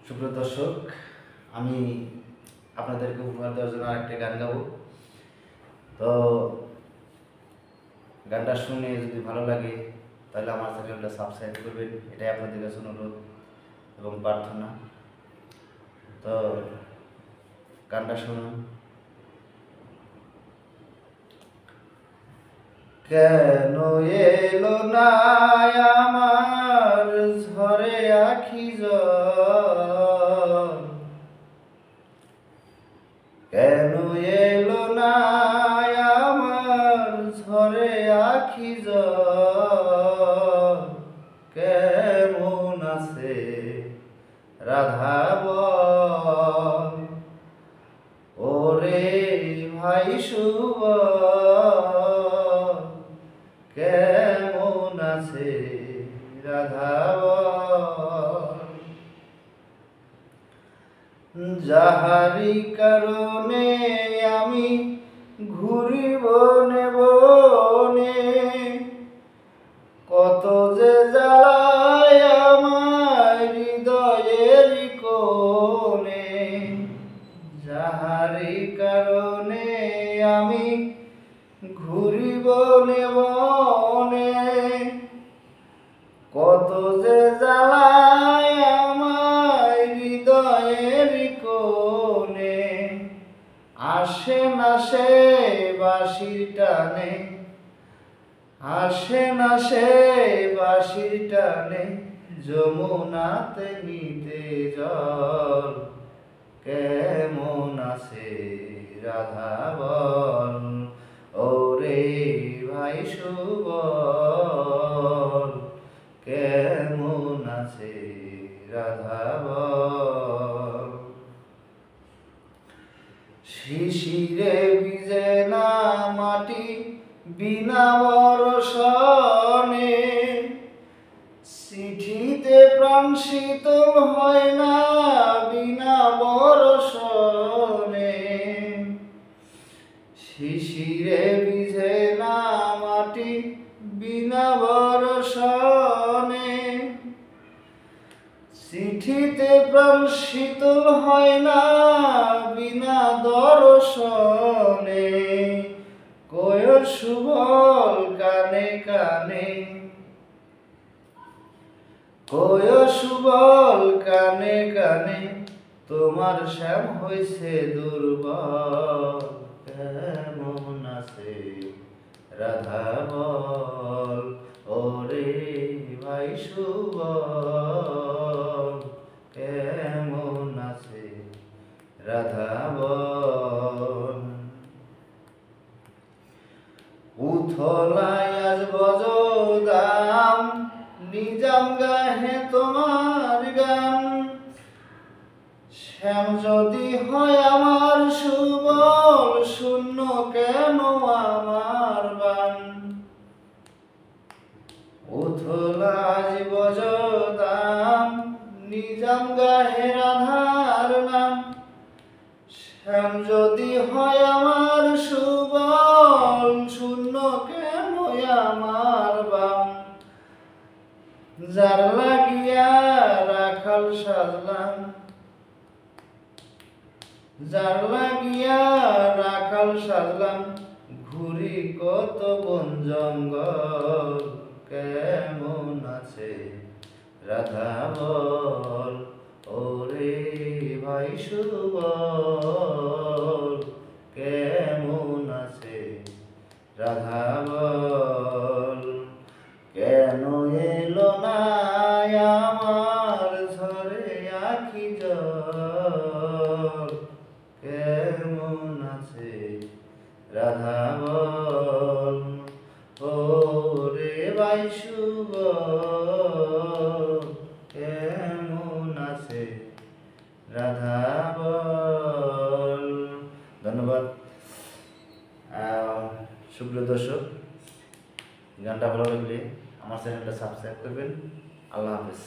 সুপ্রিয় দর্শক, আমি আপনাদেরকে উপহার দেওয়ার জন্য আরেকটা গান গাবো। তো গানটা শুনে যদি ভালো লাগে তাহলে আমার চ্যানেলটা সাবস্ক্রাইব করবেন, এটাই আপনাদের কাছে অনুরোধ এবং প্রার্থনা। তো গানটা শুনুন। কেন এলো না আমার ঝরে আখি জল, কেন এলো না আমার ঝরে আখি জল, কেমন আছে রাধা বল, ওরে ভাই শুভ কেমন আছে রাধা বল, যাহারি কারণে আমি ঘুরি বনে বনে, কত যে জ্বালায় আমার হৃদয়ের কোণে, যাহারি কারণে আমি ঘুরি বনে বনে, কত যে জ্বালায় আমার হৃদয়ের কোণে, আসে না সে বাঁশির টানে, আসে না সে বাঁশির টানে, যমুনাতে নিতে জল, কেমন আছে রাধা বল, ওরে ভাই সুবল, কেমন আছে রাধা বল, শিশিরে ভিজে না মাটি বিনা বর্ষণে, চিঠিতে প্রাণ শীতল হয় না বিনা বর্ষণে, শিশিরে ভিজে না মাটি বিনা বর্ষণে, চিঠিতে প্রাণ শীতল হয় না বিনা দর্শনে, কয় সুবল কানে কানে, কয় সুবল কানে কানে, তোমার শ্যাম হইছে দুর্বল, কেমন আছে রাধা বল, ওরে ভাই সুবল, কেমন আছে রাধা বল, উথলায় আজ বজ দাম নিজাম গাহে তোমার গান, শ্যাম যদি হয় আমার সুবল, শূন্য কেন আমার বান, উথলাজ বজ দাম নিজাম গাহে রাধার নাম, শ্যাম যদি হয় আমার সুবল, শূন্য কেন আমার বাম, যার লাগিয়া রাখাল সাজলাম, যার লাগিয়া রাখাল সাজলাম, ঘুরি কত বন জঙ্গল, কেমন আছে রাধা বল, ওরে ভাই সুবল, কেমন আছে রাধা বল, কেন এলো না আমার ঝরে আখি জল, কেমন আছে রাধা বল, ওরে ভাই সুবল, কেমন আছে রাধা বল। ধন্যবাদ। সুপ্রিয় দর্শক, গানটা ভালো লাগলে আমার চ্যানেলটা সাবস্ক্রাইব করবেন। আল্লাহ হাফেজ।